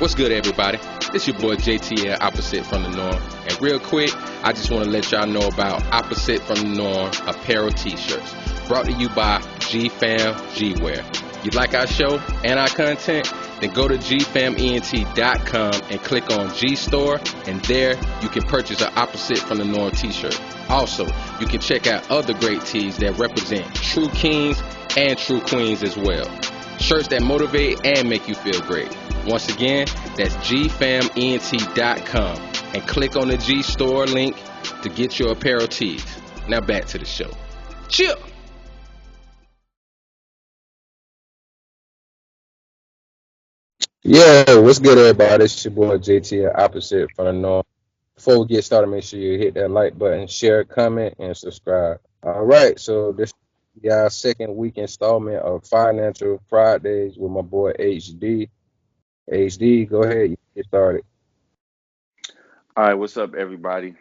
What's good, everybody? It's your boy JTL, Opposite from the Norm. And real quick, I just want to let y'all know about Opposite from the Norm apparel t-shirts. Brought to you by GFam G-Wear. You like our show and our content? Then go to gfament.com and click on G Store, and there you can purchase an Opposite from the Norm t-shirt. Also, you can check out other great tees that represent true kings and true queens as well. Shirts that motivate and make you feel great. Once again, that's gfament.com and click on the G Store link to get your apparel tees. Now back to the show. Chill. Yeah, what's good, everybody? It's your boy JT, Opposite from the Norm. Before we get started, make sure you hit that like button, share, comment, and subscribe. All right, so this is our second week installment of Financial Fridays with my boy HD. HD, go ahead, you get started. All right, what's up, everybody?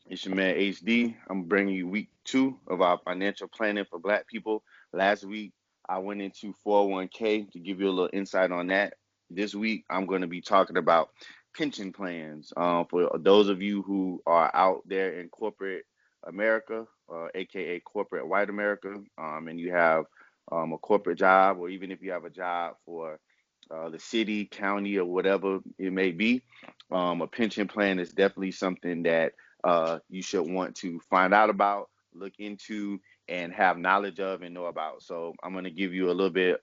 It's your man HD. I'm bringing you week two of our financial planning for Black people. Last week, I went into 401k to give you a little insight on that. This week, I'm going to be talking about pension plans. For those of you who are out there in corporate America, aka corporate white America, and you have a corporate job, or even if you have a job for the city, county, or whatever it may be, a pension plan is definitely something that you should want to find out about, look into, and have knowledge of and know about. So I'm going to give you a little bit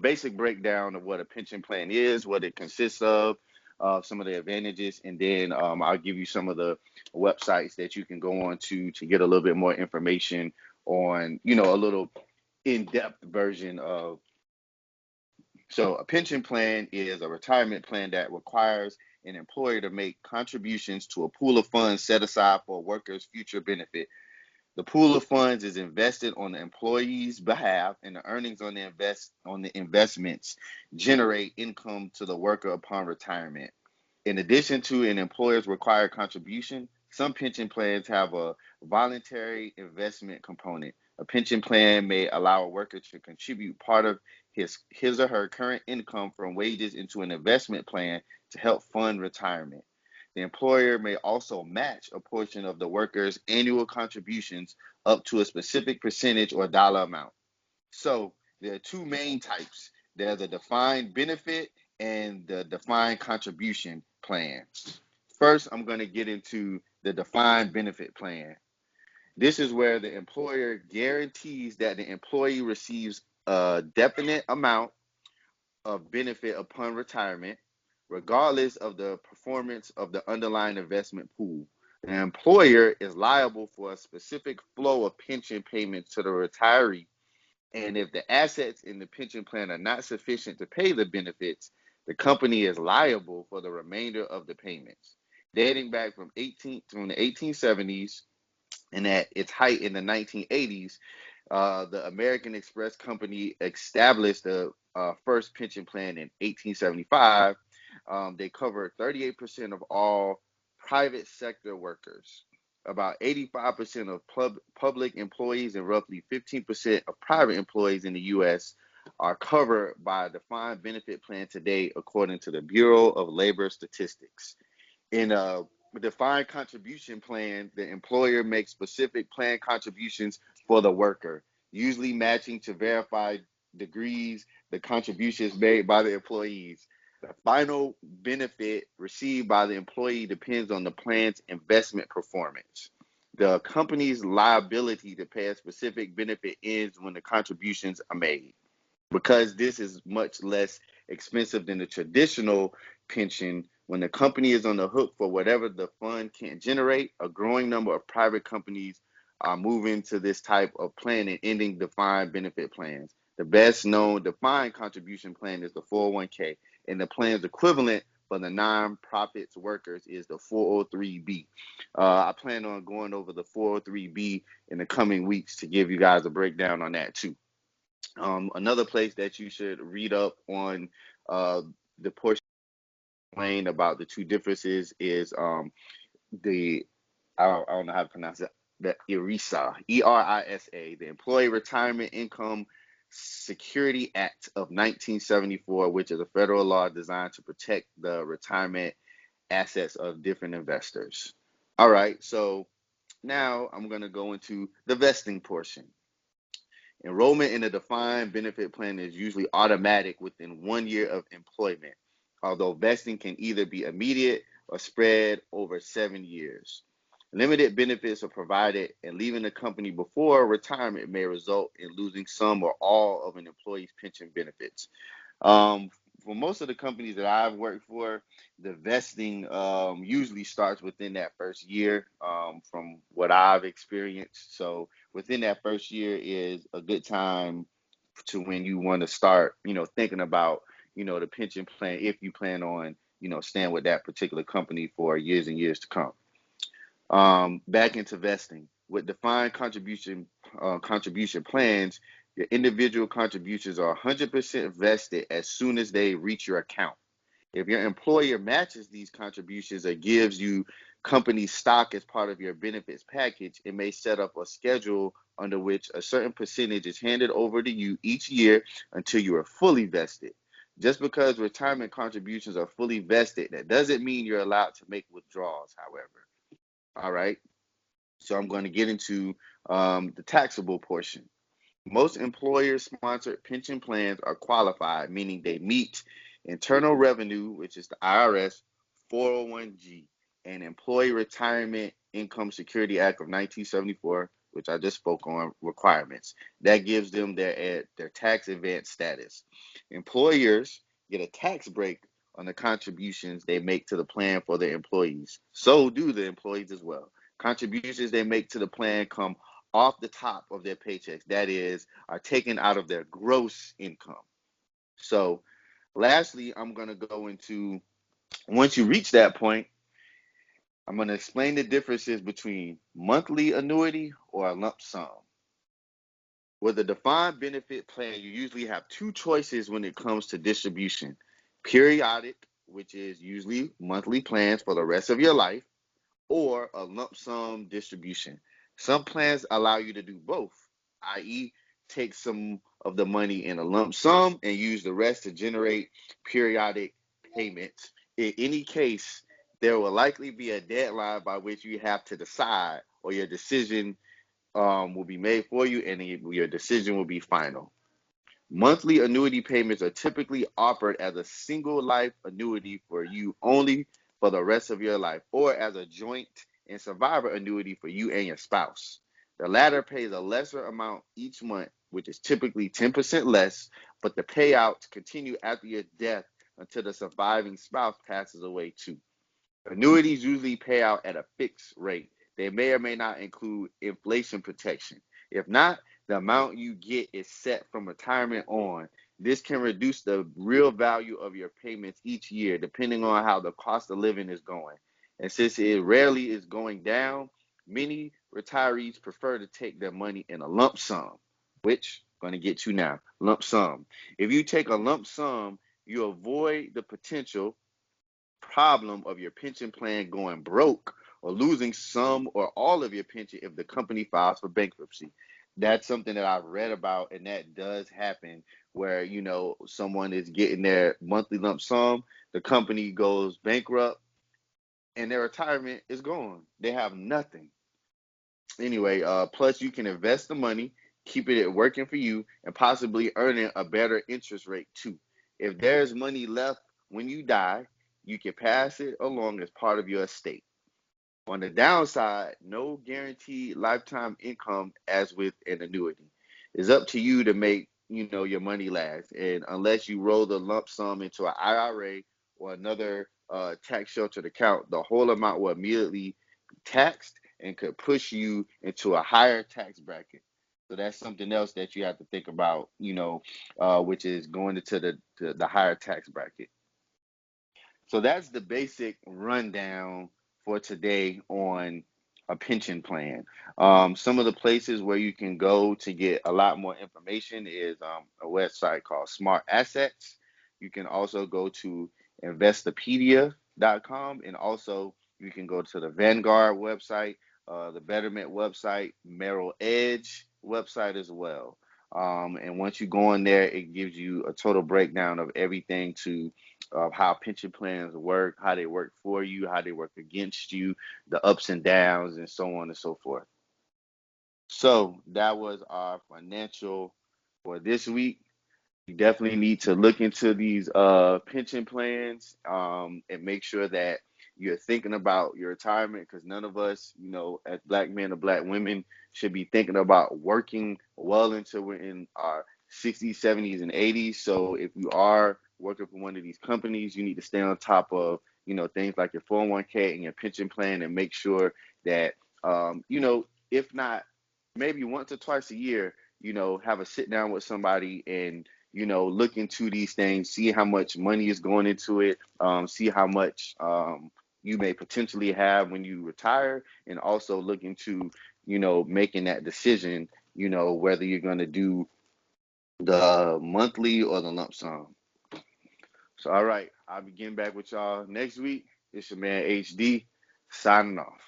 basic breakdown of what a pension plan is, what it consists of, some of the advantages, and then I'll give you some of the websites that you can go on to get a little bit more information on, a little in-depth version of. So a pension plan is a retirement plan that requires an employer to make contributions to a pool of funds set aside for a worker's future benefit. The pool of funds is invested on the employee's behalf, and the earnings on the investments generate income to the worker upon retirement. In addition to an employer's required contribution, some pension plans have a voluntary investment component. A pension plan may allow a worker to contribute part of his or her current income from wages into an investment plan to help fund retirement. The employer may also match a portion of the worker's annual contributions up to a specific percentage or dollar amount. So there are two main types. There's a defined benefit and the defined contribution plan. First, I'm going to get into the defined benefit plan. This is where the employer guarantees that the employee receives a definite amount of benefit upon retirement, regardless of the performance of the underlying investment pool. The employer is liable for a specific flow of pension payments to the retiree, and if the assets in the pension plan are not sufficient to pay the benefits, the company is liable for the remainder of the payments. Dating back from the 1870s and at its height in the 1980s, the American Express Company established the first pension plan in 1875. They covered 38% of all private sector workers, about 85% of public employees, and roughly 15% of private employees in the U.S. are covered by a defined benefit plan today, according to the Bureau of Labor Statistics. In a defined contribution plan, the employer makes specific plan contributions for the worker, usually matching to verified degrees the contributions made by the employees. The final benefit received by the employee depends on the plan's investment performance. The company's liability to pay a specific benefit ends when the contributions are made. Because this is much less expensive than the traditional pension, when the company is on the hook for whatever the fund can generate, a growing number of private companies are moving to this type of plan and ending defined benefit plans. The best known defined contribution plan is the 401k, and the plan's equivalent for the nonprofits workers is the 403b. I plan on going over the 403b in the coming weeks to give you guys a breakdown on that too. Another place that you should read up on the portion explained about the two differences is the I don't know how to pronounce it, the ERISA, ERISA, the Employee Retirement Income Security Act of 1974, which is a federal law designed to protect the retirement assets of different investors. All right, so now I'm going to go into the vesting portion. Enrollment in a defined benefit plan is usually automatic within 1 year of employment, although vesting can either be immediate or spread over 7 years. Limited benefits are provided, and leaving the company before retirement may result in losing some or all of an employee's pension benefits. For most of the companies that I've worked for, the vesting usually starts within that first year, from what I've experienced. So within that first year is a good time to when you want to start, thinking about, the pension plan, if you plan on, staying with that particular company for years and years to come. Back into vesting. With defined contribution plans, your individual contributions are 100% vested as soon as they reach your account. If your employer matches these contributions or gives you company stock as part of your benefits package, it may set up a schedule under which a certain percentage is handed over to you each year until you are fully vested. Just because retirement contributions are fully vested, that doesn't mean you're allowed to make withdrawals, however. All right. So I'm going to get into the taxable portion. Most employer-sponsored pension plans are qualified, meaning they meet Internal Revenue, which is the IRS, 401G, and Employee Retirement Income Security Act of 1974, which I just spoke on, requirements. That gives them their tax advanced status. Employers get a tax break on the contributions they make to the plan for their employees. So do the employees as well. Contributions they make to the plan come off the top of their paychecks, that is, are taken out of their gross income. So lastly, I'm going to go into, once you reach that point, I'm going to explain the differences between monthly annuity or a lump sum. With a defined benefit plan, you usually have two choices when it comes to distribution. Periodic, which is usually monthly plans for the rest of your life, or a lump sum distribution. Some plans allow you to do both, i.e., take some of the money in a lump sum and use the rest to generate periodic payments. In any case, there will likely be a deadline by which you have to decide, or your decision will be made for you, and your decision will be final. Monthly annuity payments are typically offered as a single life annuity for you only for the rest of your life, or as a joint and survivor annuity for you and your spouse. The latter pays a lesser amount each month, which is typically 10% less, but the payouts continue after your death until the surviving spouse passes away too. Annuities usually pay out at a fixed rate. They may or may not include inflation protection. If not, the amount you get is set from retirement on. This can reduce the real value of your payments each year, depending on how the cost of living is going. And since it rarely is going down, many retirees prefer to take their money in a lump sum, which I'm going to get to now. Lump sum. If you take a lump sum, you avoid the potential problem of your pension plan going broke or losing some or all of your pension if the company files for bankruptcy. That's something that I've read about, and that does happen where, someone is getting their monthly lump sum, the company goes bankrupt, and their retirement is gone. They have nothing. Anyway, plus you can invest the money, keep it working for you, and possibly earning a better interest rate too. If there's money left when you die, you can pass it along as part of your estate. On the downside, no guaranteed lifetime income as with an annuity. It's up to you to make, your money last. And unless you roll the lump sum into an IRA or another tax sheltered account, the whole amount will immediately be taxed and could push you into a higher tax bracket. So that's something else that you have to think about, which is going into the higher tax bracket. So that's the basic rundown for today on a pension plan. Some of the places where you can go to get a lot more information is a website called Smart Assets. You can also go to Investopedia.com, and also you can go to the Vanguard website, the Betterment website, Merrill Edge website as well. And once you go in there, it gives you a total breakdown of everything to how pension plans work, how they work for you, how they work against you, the ups and downs, and so on and so forth. So that was our financial for this week. You definitely need to look into these pension plans and make sure that you're thinking about your retirement, because none of us, as black men or black women, should be thinking about working well until we're in our 60s, 70s, and 80s. So if you are working for one of these companies, you need to stay on top of, things like your 401k and your pension plan, and make sure that, if not maybe once or twice a year, have a sit down with somebody and look into these things, see how much money is going into it, see how much you may potentially have when you retire, and also look into, making that decision, whether you're going to do the monthly or the lump sum. So, all right, I'll be getting back with y'all next week. It's your man HD signing off.